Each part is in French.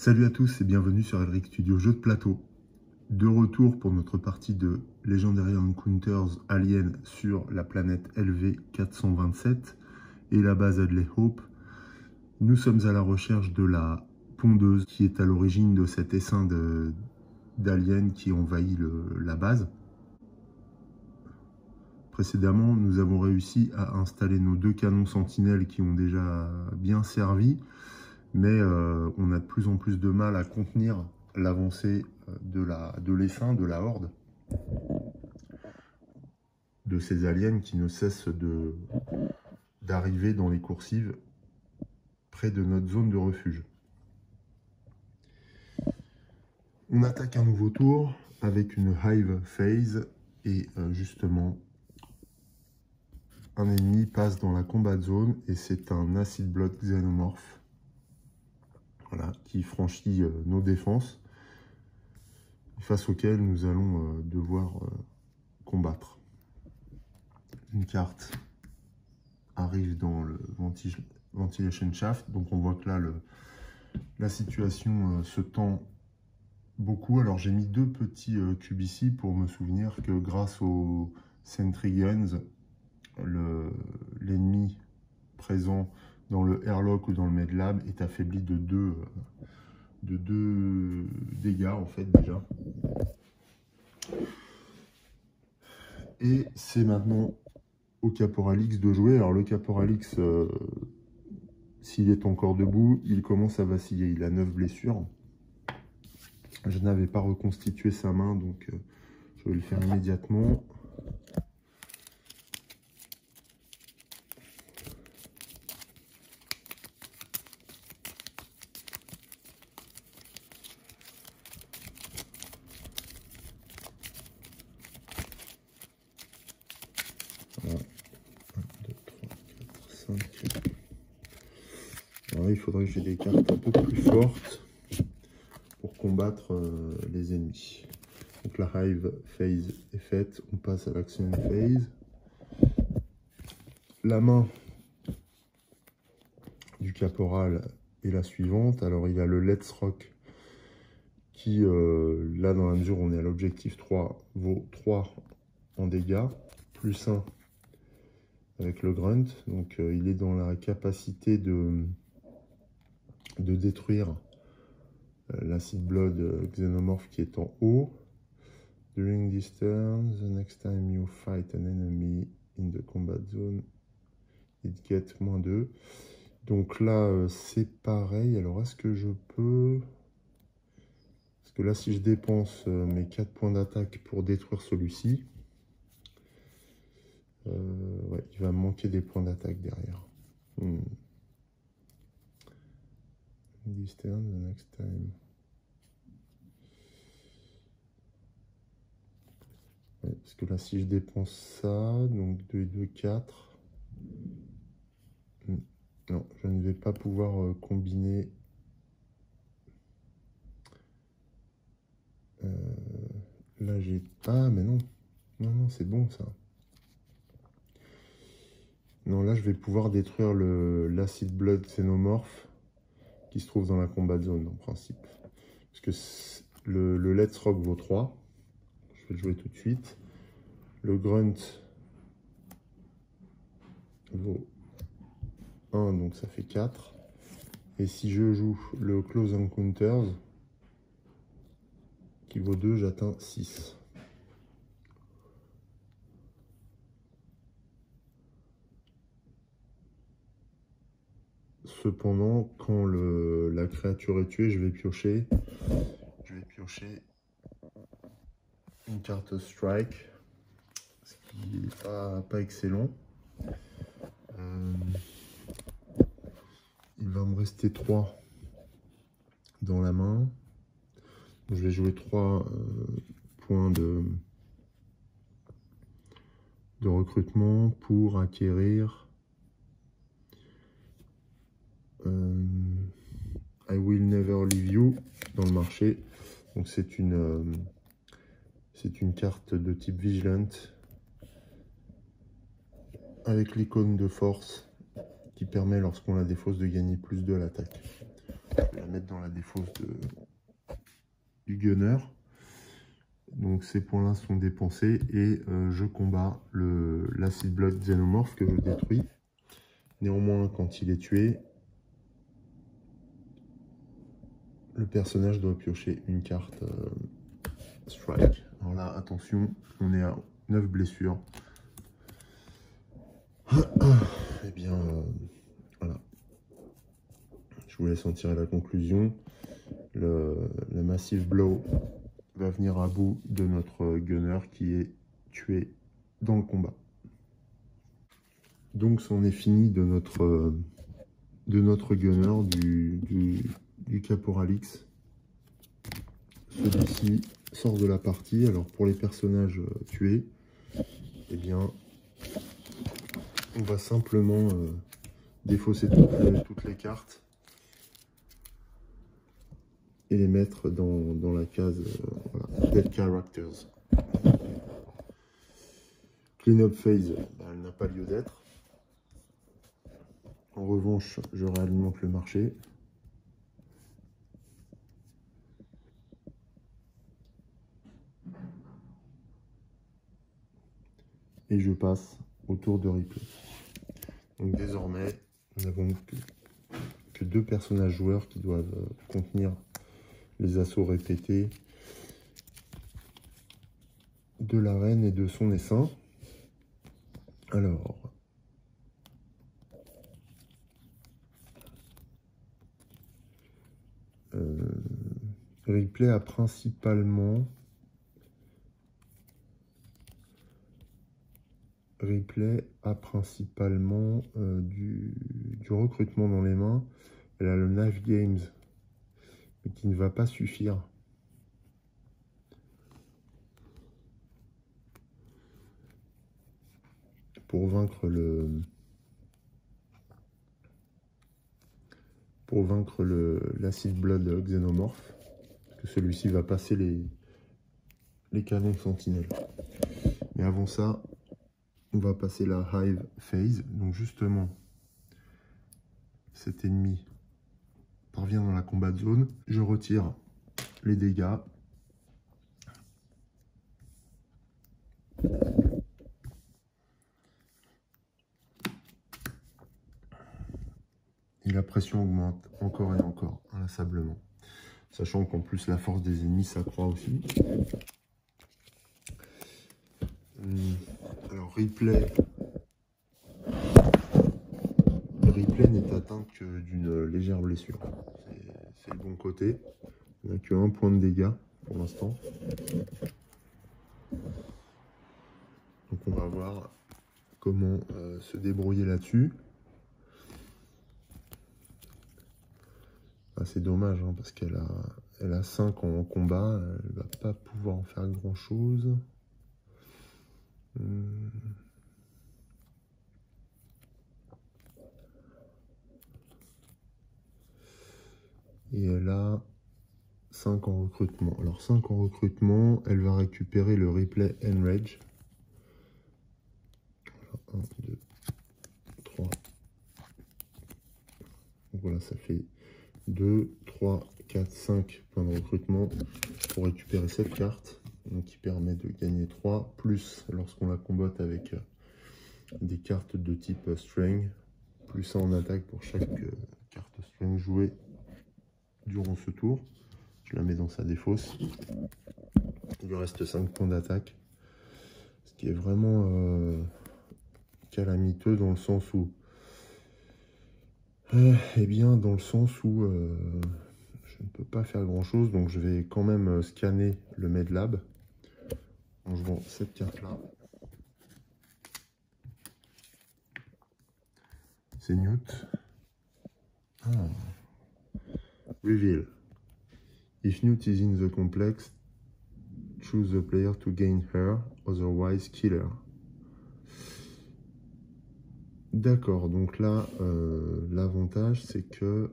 Salut à tous et bienvenue sur Elric Studio Jeux de plateau. De retour pour notre partie de Legendary Encounters Alien sur la planète LV427 et la base Hadley Hope. Nous sommes à la recherche de la pondeuse qui est à l'origine de cet essaim d'aliens qui envahit la base. Précédemment, nous avons réussi à installer nos deux canons sentinelles qui ont déjà bien servi. Mais on a de plus en plus de mal à contenir l'avancée de l'essaim, de la horde, de ces aliens qui ne cessent d'arriver dans les coursives près de notre zone de refuge. On attaque un nouveau tour avec une Hive Phase et justement un ennemi passe dans la combat zone et c'est un Acid Blood Xenomorph. Voilà, qui franchit nos défenses, face auxquelles nous allons devoir combattre. Une carte arrive dans le Ventilation Shaft, donc on voit que là, la situation se tend beaucoup. Alors j'ai mis deux petits cubes ici pour me souvenir que grâce aux Sentry Guns, l'ennemi présent dans le airlock ou dans le medlab est affaibli de deux dégâts en fait déjà. Et c'est maintenant au Caporal X de jouer. Alors le Caporal X, s'il est encore debout, il commence à vaciller. Il a 9 blessures. Je n'avais pas reconstitué sa main, donc je vais le faire immédiatement. Voilà. 1, 2, 3, 4, 5. Alors là, il faudrait que j'ai des cartes un peu plus fortes pour combattre les ennemis. Donc la Hive Phase est faite, on passe à l'Action Phase. La main du caporal est la suivante. Alors il y a le Let's Rock qui, là dans la mesure où on est à l'objectif 3, vaut 3 en dégâts, plus 1 avec le Grunt. Donc il est dans la capacité de détruire l'Acid Blood Xenomorph qui est en haut. During this turn, the next time you fight an enemy in the combat zone, it gets -2. Donc là, c'est pareil. Alors, est-ce que je peux... Parce que là, si je dépense mes 4 points d'attaque pour détruire celui-ci, ouais, il va me manquer des points d'attaque derrière. This turn, the next time... Ouais, parce que là, si je dépense ça, donc 2 et 2, 4... Non, je ne vais pas pouvoir combiner. Là, j'ai... Ah, mais non. Non, c'est bon, ça. Non, là, je vais pouvoir détruire l'Acid Blood Xenomorph qui se trouve dans la combat zone, en principe. Parce que le Let's Rock vaut 3. Je vais le jouer tout de suite. Le Grunt vaut 1, donc ça fait 4. Et si je joue le Close Encounters, qui vaut 2, j'atteins 6. Cependant, quand la créature est tuée, je vais piocher une carte Strike, ce qui n'est pas excellent. Il va me rester 3 dans la main. Je vais jouer 3 points de recrutement pour acquérir I Will Never Leave You dans le marché. Donc c'est une carte de type Vigilant avec l'icône de force qui permet lorsqu'on la défausse de gagner +2 à l'attaque. Je vais la mettre dans la défausse du gunner. Donc ces points-là sont dépensés et je combats l'acid blood xénomorphe que je détruis. Néanmoins, quand il est tué, le personnage doit piocher une carte strike. Alors là, attention, on est à 9 blessures. Eh bien, voilà. Je vous laisse en tirer la conclusion. Le Massive Blow va venir à bout de notre gunner qui est tué dans le combat. Donc, c'en est fini de notre gunner, du Caporal X. Celui-ci sort de la partie. Alors, pour les personnages tués, eh bien, on va simplement défausser toutes les cartes et les mettre dans la case voilà, Dead Characters. Cleanup phase, elle n'a pas lieu d'être. En revanche, je réalimente le marché. Et je passe au tour de replay. Donc désormais, nous n'avons que 2 personnages joueurs qui doivent contenir les assauts répétés de la reine et de son essaim. Alors, Ripley a principalement du recrutement dans les mains. Elle a le Knife Games, mais qui ne va pas suffire. Pour vaincre l'acid blood xénomorphe, que celui-ci va passer les canons sentinelles. Mais avant ça, on va passer la Hive phase. Donc justement, cet ennemi parvient dans la combat zone. Je retire les dégâts. Et la pression augmente encore et encore, inlassablement. Sachant qu'en plus la force des ennemis s'accroît aussi. Alors Ripley n'est atteinte que d'une légère blessure. C'est le bon côté. Il n'a que 1 point de dégâts pour l'instant. Donc on va voir comment se débrouiller là-dessus. Ah, c'est dommage hein, parce qu'elle a 5 en combat. Elle ne va pas pouvoir en faire grand-chose. Et elle a 5 en recrutement. Alors 5 en recrutement, elle va récupérer le Ripley Enrage. 1, 2, 3. Donc voilà, ça fait 2, 3, 4, 5 points de recrutement pour récupérer cette carte. Donc qui permet de gagner 3, plus lorsqu'on la combatte avec des cartes de type Strength, plus 1 en attaque pour chaque carte Strength jouée durant ce tour. Je la mets dans sa défausse. Il lui reste 5 points d'attaque. Ce qui est vraiment calamiteux dans le sens où... eh bien, dans le sens où je ne peux pas faire grand chose. Donc je vais quand même scanner le Medlab en jouant cette carte-là. C'est Newt. Ah. Reveal. If Newt is in the complex, choose the player to gain her, otherwise kill her. D'accord, donc là, l'avantage c'est que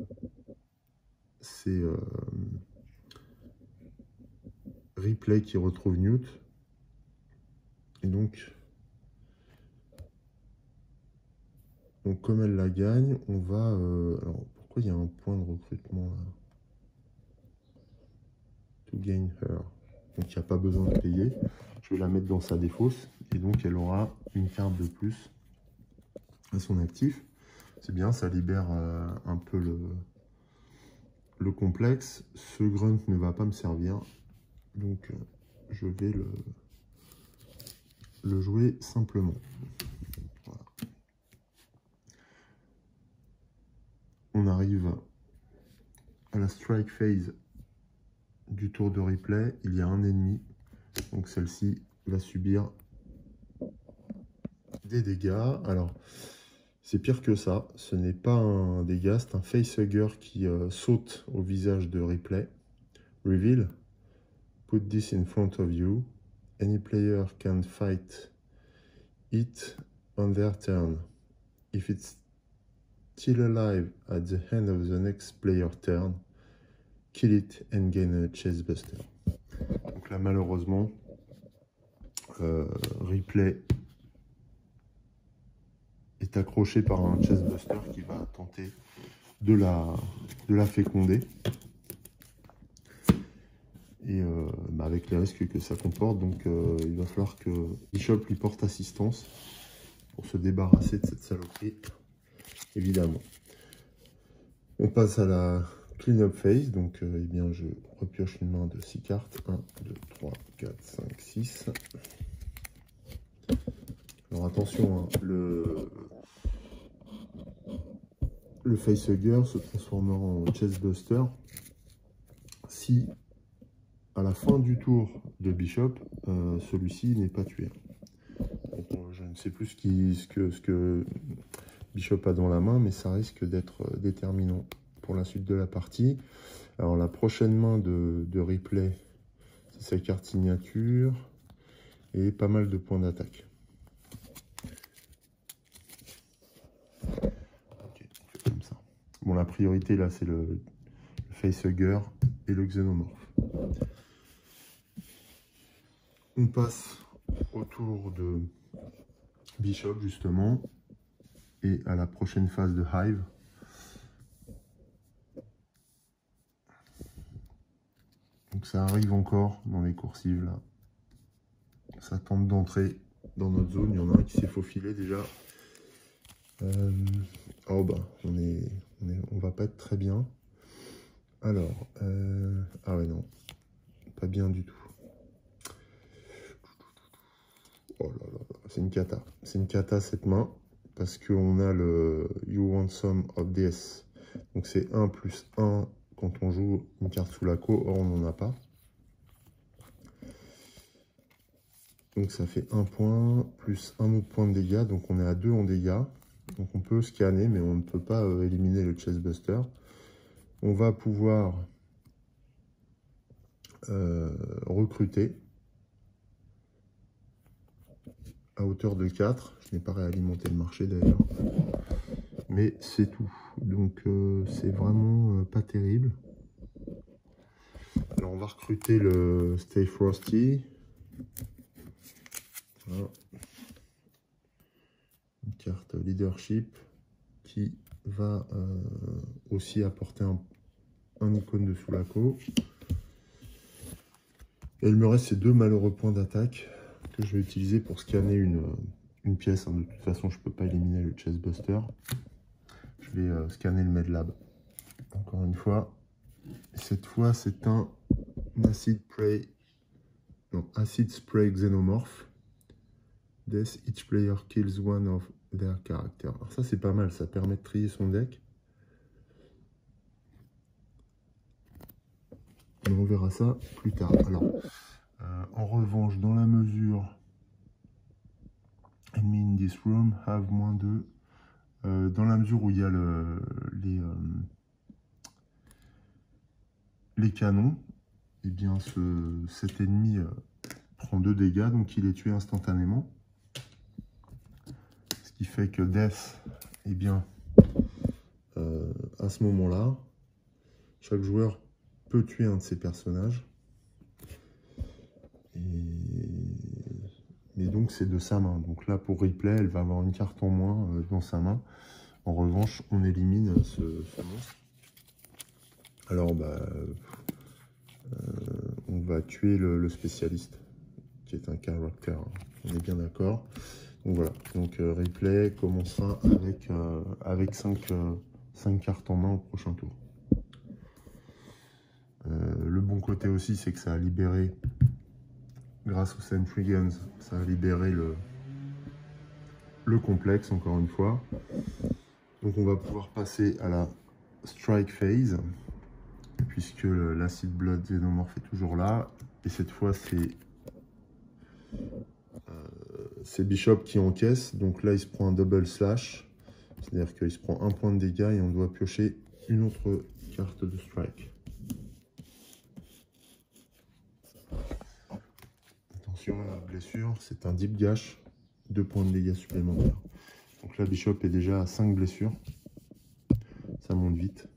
c'est Ripley qui retrouve Newt. Et donc comme elle la gagne, on va... alors pourquoi il y a un point de recrutement là? to gain her. Donc il n'y a pas besoin de payer. Je vais la mettre dans sa défausse et donc elle aura une carte de plus à son actif. C'est bien, ça libère un peu le complexe. Ce grunt ne va pas me servir, donc je vais le jouer simplement. Voilà. On arrive à la strike phase du tour de replay. Il y a un ennemi, donc celle-ci va subir des dégâts. Alors c'est pire que ça, ce n'est pas un dégât, c'est un facehugger qui saute au visage de replay. Reveal, put this in front of you. Any player can fight it on their turn. If it's still alive at the end of the next player's turn, kill it and gain a Chasebuster. Donc là, malheureusement, replay est accroché par un Chasebuster qui va tenter de la féconder. Et avec les risques que ça comporte, donc il va falloir que Bishop lui porte assistance pour se débarrasser de cette saloperie, évidemment. On passe à la clean-up phase, donc eh bien, je repioche une main de 6 cartes. 1, 2, 3, 4, 5, 6. Alors attention, hein, le facehugger se transformera en Chasebuster si à la fin du tour de Bishop, celui-ci n'est pas tué. Donc, je ne sais plus ce que Bishop a dans la main, mais ça risque d'être déterminant pour la suite de la partie. Alors la prochaine main de replay, c'est sa carte signature et pas mal de points d'attaque. Ok, comme ça. Bon, la priorité là, c'est le facehugger et le xénomorphe. On passe au tour de Bishop justement et à la prochaine phase de Hive. Donc ça arrive encore dans les coursives là. Ça tente d'entrer dans notre zone. Il y en a un qui s'est faufilé déjà. Oh bah on va pas être très bien. Alors ah ouais non, pas bien du tout. Oh là là, c'est une cata. C'est une cata cette main. Parce qu'on a le You Want Some of This. Donc c'est 1 plus 1 quand on joue une carte sous la co. Or on n'en a pas. Donc ça fait 1 point plus un autre point de dégâts. Donc on est à 2 en dégâts. Donc on peut scanner mais on ne peut pas éliminer le Chasebuster. On va pouvoir recruter à hauteur de 4. Je n'ai pas réalimenté le marché d'ailleurs. Mais c'est tout. Donc c'est vraiment pas terrible. Alors on va recruter le Stay Frosty. Voilà. Une carte leadership qui va aussi apporter un icône de Sulako. Et il me reste ces 2 malheureux points d'attaque que je vais utiliser pour scanner une pièce. De toute façon, je ne peux pas éliminer le Chasebuster. Je vais scanner le Medlab. Encore une fois. Cette fois, c'est un Acid Spray Xenomorph. Death, each player kills one of their characters. Alors ça, c'est pas mal. Ça permet de trier son deck. Mais on verra ça plus tard. Alors, en revanche, dans la mesure enemy in this room have -2. Dans la mesure où il y a les canons, et bien cet ennemi prend 2 dégâts, donc il est tué instantanément. Ce qui fait que Death, et bien, à ce moment-là, chaque joueur peut tuer un de ses personnages. Et donc c'est de sa main. Donc là pour replay, elle va avoir une carte en moins dans sa main. En revanche, on élimine ce monstre. Alors bah, on va tuer le spécialiste, qui est un caractère, on est bien d'accord. Donc voilà, donc replay commencera avec 5 cartes en main au prochain tour. Le bon côté aussi, c'est que ça a libéré, grâce aux Sentry Guns, ça a libéré le complexe, encore une fois. Donc on va pouvoir passer à la Strike Phase, puisque l'Acid Blood Xenomorph est toujours là. Et cette fois, c'est Bishop qui encaisse. Donc là, il se prend un double slash. C'est-à-dire qu'il se prend un point de dégâts et on doit piocher une autre carte de strike. Attention à la blessure, c'est un deep gash, 2 points de dégâts supplémentaires. Donc là, Bishop est déjà à 5 blessures. Ça monte vite.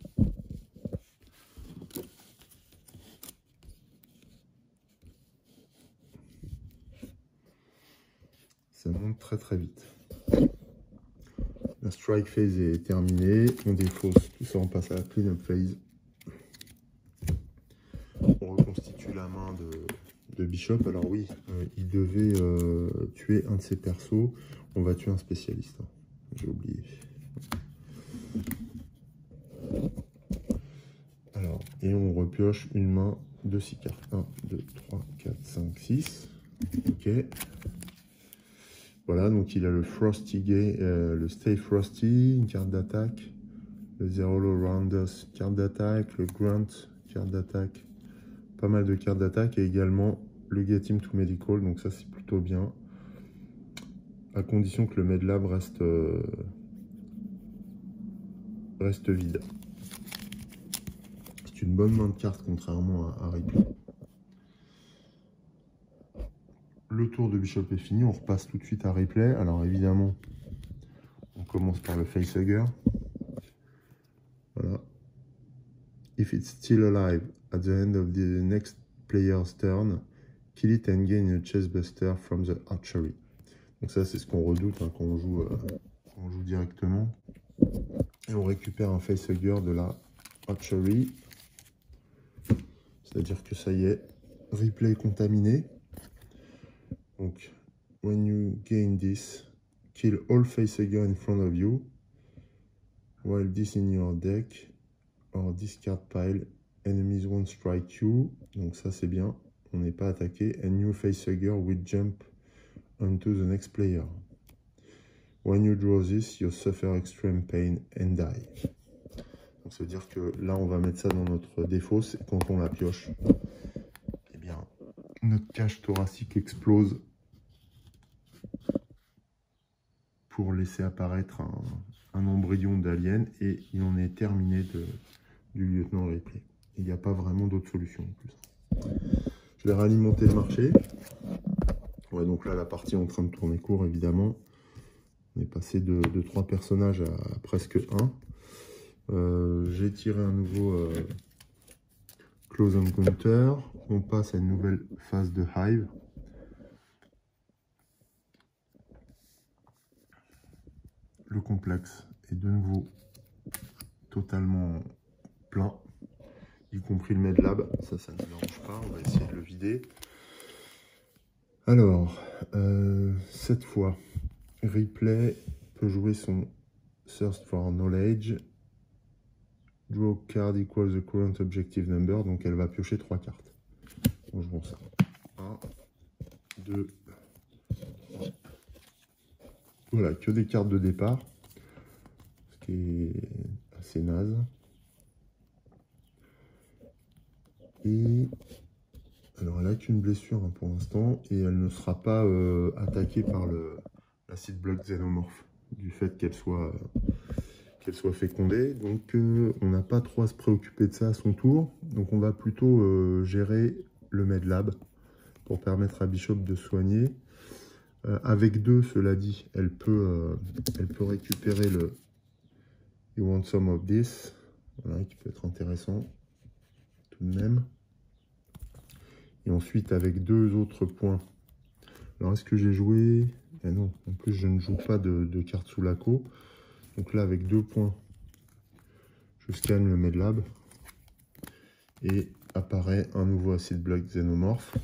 Ça monte très très vite. La strike phase est terminée. On défausse tout ça, on passe à la clean-up phase. On reconstitue la main de Bishop. Alors oui, il devait tuer un de ses persos. On va tuer un spécialiste. Hein. J'ai oublié. Alors, et on repioche une main de 6 cartes. 1, 2, 3, 4, 5, 6. Ok. Voilà, donc il a le Frosty Gay, le Stay Frosty, une carte d'attaque. Le Zero Low Rounders, carte d'attaque. Le Grunt, carte d'attaque. Pas mal de cartes d'attaque. Et également le Get Him to Medical. Donc ça, c'est plutôt bien. À condition que le Medlab reste vide. C'est une bonne main de cartes, contrairement à Ripley. Le tour de Bishop est fini, on repasse tout de suite à replay. Alors évidemment, on commence par le facehugger. Voilà. If it's still alive at the end of the next player's turn, kill it and gain a chestbuster from the archery. Donc ça, c'est ce qu'on redoute hein, quand on joue directement. Et on récupère un facehugger de la archery. C'est-à-dire que ça y est, replay est contaminé. Donc, when you gain this, kill all facehugger in front of you, while this in your deck, or discard pile, enemies won't strike you. Donc ça c'est bien, on n'est pas attaqué. And new facehugger will jump onto the next player. When you draw this, you suffer extreme pain and die. Donc ça veut dire que là on va mettre ça dans notre défausse, et quand on la pioche, eh bien notre cage thoracique explose pour laisser apparaître un embryon d'alien, et il en est terminé du lieutenant Ripley. Il n'y a pas vraiment d'autre solution en plus. Je vais réalimenter le marché. Ouais, donc là la partie est en train de tourner court évidemment. On est passé de 3 personnages à presque 1. J'ai tiré un nouveau Close Encounter. On passe à une nouvelle phase de Hive. Le complexe est de nouveau totalement plein, y compris le Medlab. Ça ne nous dérange pas, on va essayer de le vider. Alors, cette fois, Ripley peut jouer son Thirst for Knowledge. Draw card equals the current objective number. Donc elle va piocher 3 cartes. Donc je vois ça. 1, 2, 3. Voilà, que des cartes de départ. Ce qui est assez naze. Et alors elle n'a qu'une blessure hein, pour l'instant. Et elle ne sera pas attaquée par l'acid blood xénomorphe. Du fait qu'elle soit fécondée. Donc on n'a pas trop à se préoccuper de ça à son tour. Donc on va plutôt gérer le Medlab pour permettre à Bishop de soigner. Avec 2, cela dit, elle peut récupérer le You want some of this, voilà, qui peut être intéressant tout de même. Et ensuite avec 2 autres points. Alors est-ce que j'ai joué? Eh non, en plus je ne joue pas de carte sous la co. Donc là avec 2 points, je scanne le Medlab. Et apparaît un nouveau Acid Blood Xenomorph.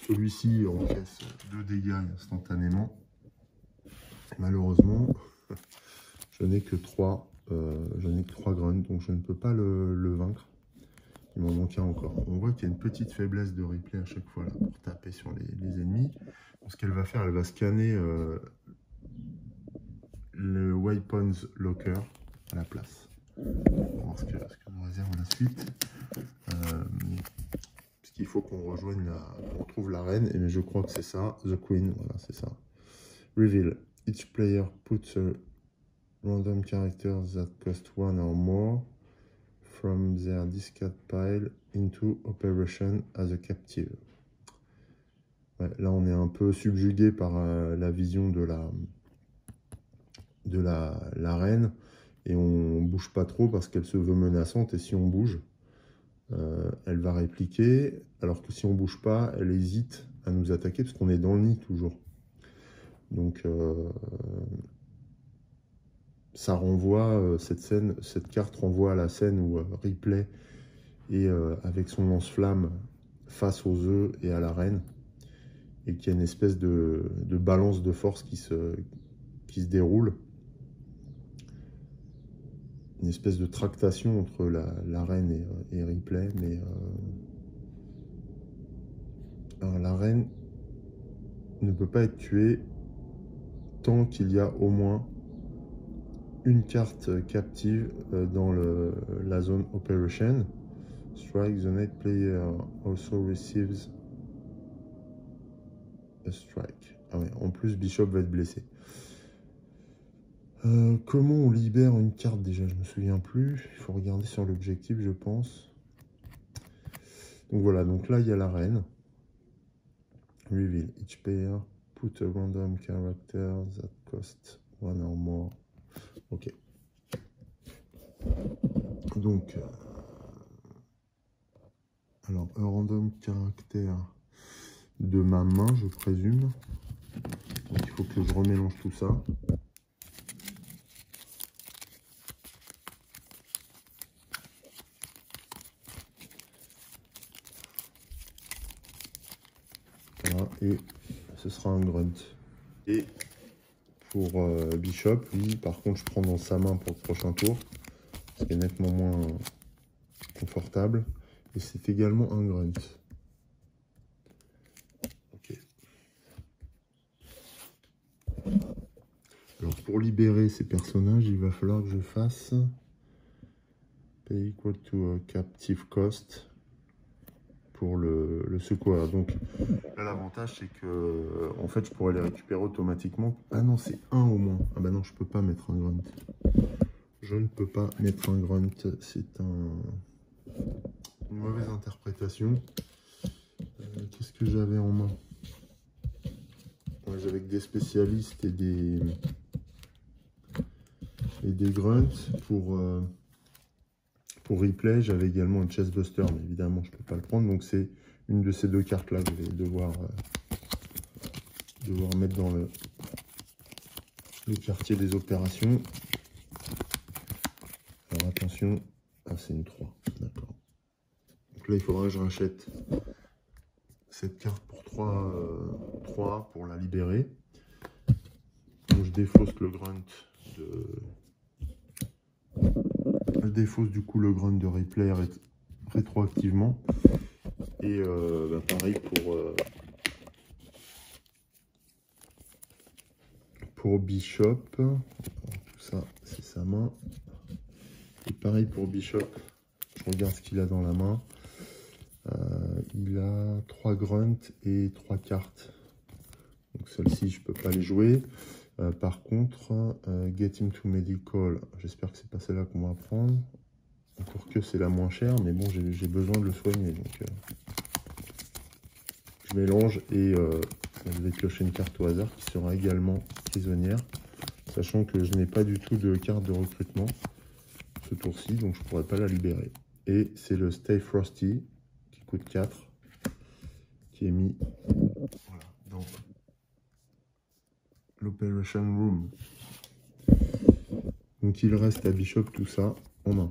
Celui-ci encaisse 2 dégâts instantanément. Malheureusement, je n'ai que 3 grunts, donc je ne peux pas le vaincre. Il m'en manque un encore. On voit qu'il y a une petite faiblesse de Ripley à chaque fois là, pour taper sur les ennemis. Donc, ce qu'elle va faire, elle va scanner le Weapons Locker à la place. On va voir ce que nous réserve la suite. Parce qu'il faut qu'on rejoigne qu'on retrouve la reine, et je crois que c'est ça, The Queen, voilà, c'est ça. Reveal. Each player puts a random character that cost 1 or more from their discard pile into operation as a captive. Ouais, là, on est un peu subjugué par la vision de la reine, et on bouge pas trop parce qu'elle se veut menaçante, et si on bouge, elle va répliquer, alors que si on bouge pas, elle hésite à nous attaquer parce qu'on est dans le nid toujours. Donc ça renvoie, cette carte renvoie à la scène où Ripley est avec son lance-flamme face aux œufs et à la reine, et qu'il y a une espèce de balance de force qui se déroule. Une espèce de tractation entre la reine et Ripley, mais alors la reine ne peut pas être tuée tant qu'il y a au moins une carte captive dans la zone Operation. Strike, the night player also receives a strike. Ah ouais, en plus Bishop va être blessé. Comment on libère une carte déjà? Je me souviens plus. Il faut regarder sur l'objectif, je pense. Donc voilà, donc là il y a la reine. Reveal. Each player put a random character that cost 1 or more. Ok. Donc, alors un random caractère de ma main, je présume. Donc il faut que je remélange tout ça. Voilà, et ce sera un grunt. Et pour Bishop, lui, par contre, je prends dans sa main pour le prochain tour, ce qui est nettement moins confortable. Et c'est également un grunt. Ok. Alors pour libérer ces personnages, il va falloir que je fasse pay equal to captive cost pour le secours. Donc là, l'avantage c'est que en fait je pourrais les récupérer automatiquement. Ah non, c'est un au moins. Ah bah non, je peux pas mettre un grunt. Je ne peux pas mettre un grunt. C'est une mauvaise interprétation. Qu'est-ce que j'avais en main? Ouais, j'avais que des spécialistes et des grunts. Pour Ripley, j'avais également un Chestbuster, mais évidemment je ne peux pas le prendre. Donc c'est une de ces deux cartes là que je vais devoir mettre dans le quartier des opérations. Alors attention, ah c'est une 3, d'accord. Donc là il faudra que je rachète cette carte pour 3 pour la libérer. Donc je défausse le grunt je défausse du coup le grunt de Ripley rétroactivement. Et bah pareil pour Bishop. Tout ça, c'est sa main. Et pareil pour Bishop. Je regarde ce qu'il a dans la main. Il a 3 grunts et 3 cartes. Donc celle-ci, je peux pas les jouer. Par contre, Get Him to Medical, j'espère que c'est pas celle-là qu'on va prendre. Encore que c'est la moins chère, mais bon, j'ai besoin de le soigner. Donc, je mélange et je vais piocher une carte au hasard qui sera également prisonnière. Sachant que je n'ai pas du tout de carte de recrutement ce tour-ci, donc je ne pourrais pas la libérer. Et c'est le Stay Frosty qui coûte 4, qui est mis voilà, dans l'Operation Room. Donc il reste à Bishop tout ça en main.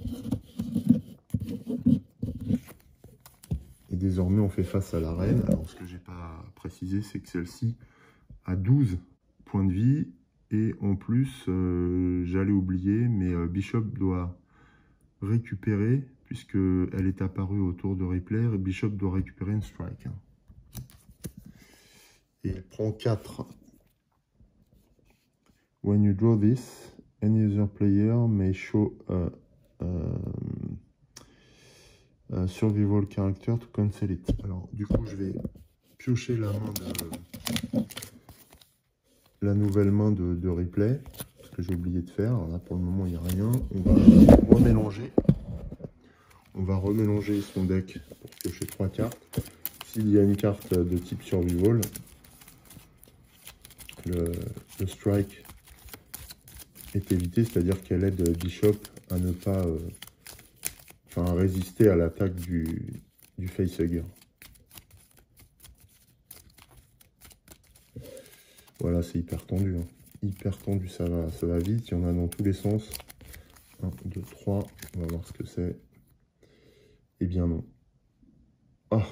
désormais, on fait face à la reine. Alors, ce que j'ai pas précisé, c'est que celle-ci a 12 points de vie. Et en plus, j'allais oublier, mais Bishop doit récupérer, puisqu'elle est apparue autour de Ripley. Bishop doit récupérer une strike. Et il prend 4. When you draw this, any other player may show a survival character to cancel it. Alors, du coup, je vais piocher la nouvelle main de Ripley, ce que j'ai oublié de faire. Alors là, pour le moment, il n'y a rien. On va remélanger. On va remélanger son deck pour piocher 3 cartes. S'il y a une carte de type survival, le strike est évité, c'est-à-dire qu'elle aide Bishop à ne pas à résister à l'attaque du facehugger. Voilà, c'est hyper tendu. Hein. Hyper tendu, ça va vite. Il y en a dans tous les sens. 1, 2, 3. On va voir ce que c'est. Eh bien non. Ah.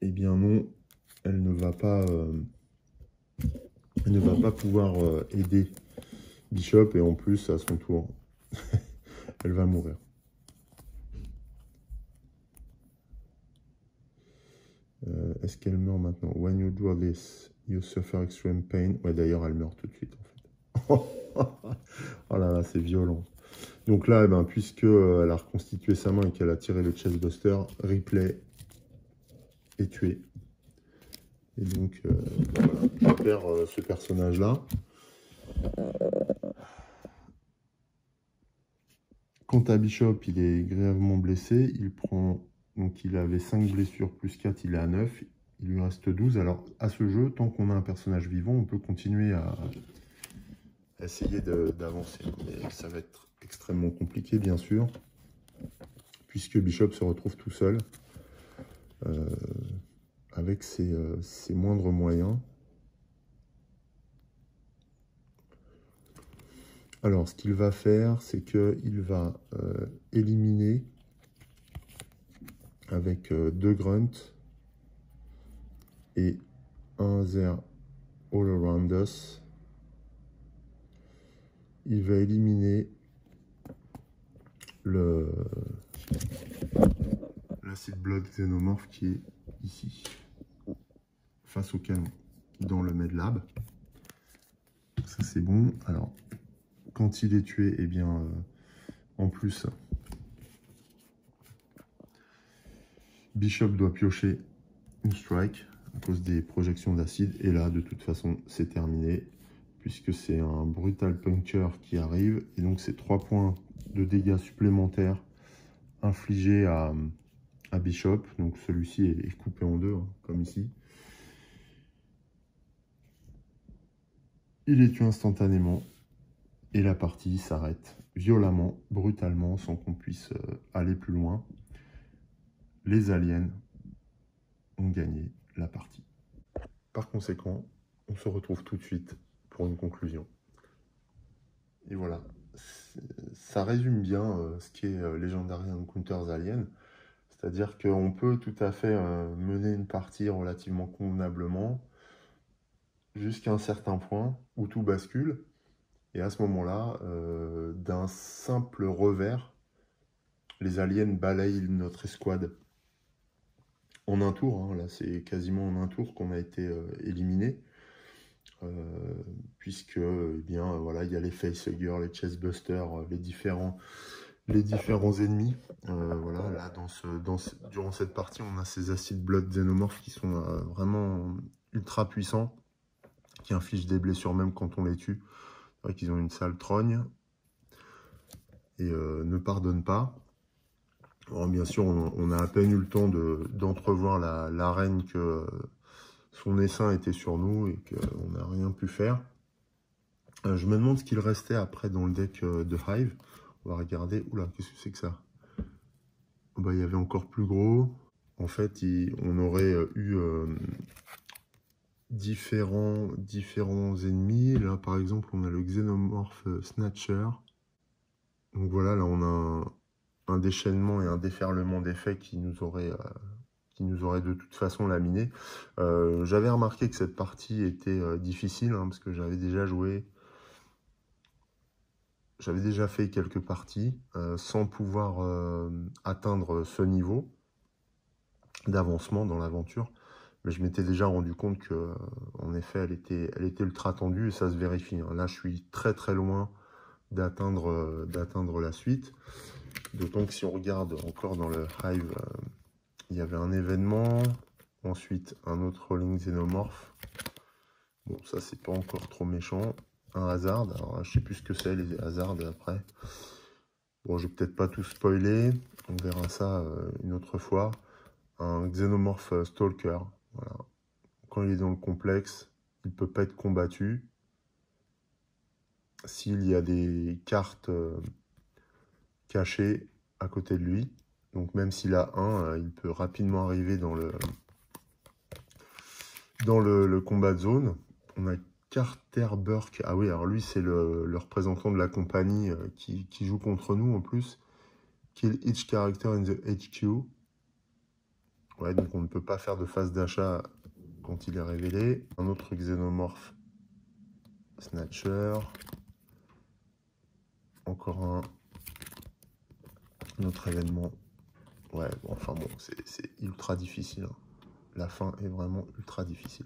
Eh bien non. Elle ne va pas pouvoir aider Bishop. Et en plus, à son tour, elle va mourir. Est-ce qu'elle meurt maintenant? When you draw this, you suffer extreme pain. Ouais, d'ailleurs, elle meurt tout de suite, en fait. Oh là là, c'est violent. Donc là, eh ben, puisque elle a reconstitué sa main et qu'elle a tiré le Chestbuster, Ripley est tué. Et donc, voilà, je perds ce personnage-là. Quant à Bishop, il est grièvement blessé. Il prend... Donc il avait 5 blessures plus 4, il est à 9. Il lui reste 12. Alors à ce jeu, tant qu'on a un personnage vivant, on peut continuer à essayer d'avancer. Mais ça va être extrêmement compliqué, bien sûr, puisque Bishop se retrouve tout seul, avec ses moindres moyens. Alors ce qu'il va faire, c'est qu'il va éliminer avec 2 grunts et un there all around us. Il va éliminer l'acid blood xénomorphe qui est ici, face au canon, dans le Medlab. Ça c'est bon. Alors, quand il est tué, eh bien, en plus, Bishop doit piocher une strike à cause des projections d'acide. Et là, de toute façon, c'est terminé, puisque c'est un brutal puncture qui arrive. Et donc, c'est 3 points de dégâts supplémentaires infligés à Bishop. Donc, celui-ci est coupé en 2, hein, comme ici. Il est tué instantanément. Et la partie s'arrête violemment, brutalement, sans qu'on puisse aller plus loin. Les aliens ont gagné la partie. Par conséquent, on se retrouve tout de suite pour une conclusion. Et voilà, ça résume bien ce qu'est Legendary Encounters Alien. C'est-à-dire qu'on peut tout à fait mener une partie relativement convenablement jusqu'à un certain point où tout bascule. Et à ce moment-là, d'un simple revers, les aliens balayent notre escouade en un tour. Hein. Là, c'est quasiment en un tour qu'on a été éliminé. Puisque, eh bien, voilà, il y a les facehuggers, les chestbusters, les différents ennemis. Voilà, là, durant cette partie, on a ces acid blood xénomorphes qui sont vraiment ultra puissants, qui infligent des blessures même quand on les tue. C'est vrai qu'ils ont une sale trogne et ne pardonnent pas. Alors, bien sûr, on a à peine eu le temps d'entrevoir la reine que son essaim était sur nous et qu'on n'a rien pu faire. Je me demande ce qu'il restait après dans le deck de Hive. On va regarder. Oula, qu'est-ce que c'est que ça? Bah, il y avait encore plus gros. En fait, on aurait eu différents ennemis. Là, par exemple, on a le Xenomorph Snatcher. Donc voilà, là, on a un déchaînement et un déferlement d'effets qui nous aurait de toute façon laminé. J'avais remarqué que cette partie était difficile, hein, parce que j'avais déjà joué, j'avais déjà fait quelques parties sans pouvoir atteindre ce niveau d'avancement dans l'aventure. Mais je m'étais déjà rendu compte que, en effet, elle était ultra tendue et ça se vérifie, hein. Là, je suis très très loin d'atteindre la suite. D'autant que si on regarde encore dans le Hive, il y avait un événement, ensuite un autre Rolling Xenomorph. Bon, ça c'est pas encore trop méchant. Un Hazard, alors je sais plus ce que c'est les Hazards après. Bon, je vais peut-être pas tout spoiler, on verra ça une autre fois. Un Xenomorph Stalker, voilà. Quand il est dans le complexe, il peut pas être combattu. S'il y a des cartes cachées à côté de lui, donc même s'il a un, il peut rapidement arriver dans le combat de zone. On a Carter Burke. Ah oui, alors lui, c'est le représentant de la compagnie qui joue contre nous en plus. Kill each character in the HQ. Ouais, donc on ne peut pas faire de phase d'achat quand il est révélé. Un autre Xenomorph Snatcher. Encore un autre événement. Ouais, bon, enfin bon, c'est ultra difficile, hein. La fin est vraiment ultra difficile.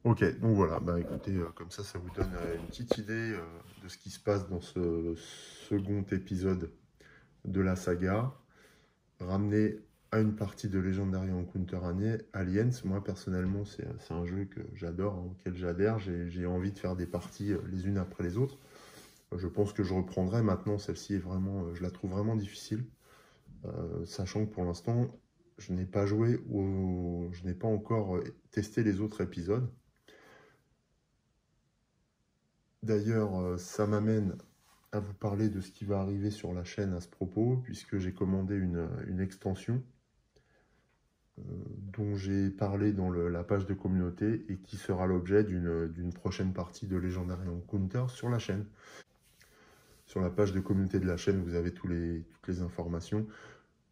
Ok, donc voilà, bah écoutez, comme ça vous donne une petite idée de ce qui se passe dans ce second épisode de la saga. Ramené à une partie de Legendary Encounter Aliens, moi personnellement c'est un jeu que j'adore, hein, auquel j'adhère, j'ai envie de faire des parties les unes après les autres. Je pense que je reprendrai maintenant, celle-ci est vraiment, je la trouve vraiment difficile, sachant que pour l'instant je n'ai pas joué ou je n'ai pas encore testé les autres épisodes. D'ailleurs, ça m'amène à vous parler de ce qui va arriver sur la chaîne à ce propos, puisque j'ai commandé une extension dont j'ai parlé dans la page de communauté et qui sera l'objet d'une prochaine partie de Legendary Encounter sur la chaîne. Sur la page de communauté de la chaîne, vous avez toutes les informations.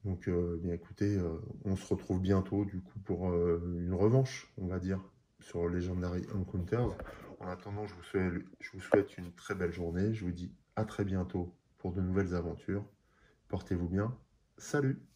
Donc, bien écoutez, on se retrouve bientôt du coup pour une revanche, on va dire, sur Legendary Encounters. En attendant, je vous souhaite une très belle journée. Je vous dis à très bientôt pour de nouvelles aventures. Portez-vous bien. Salut!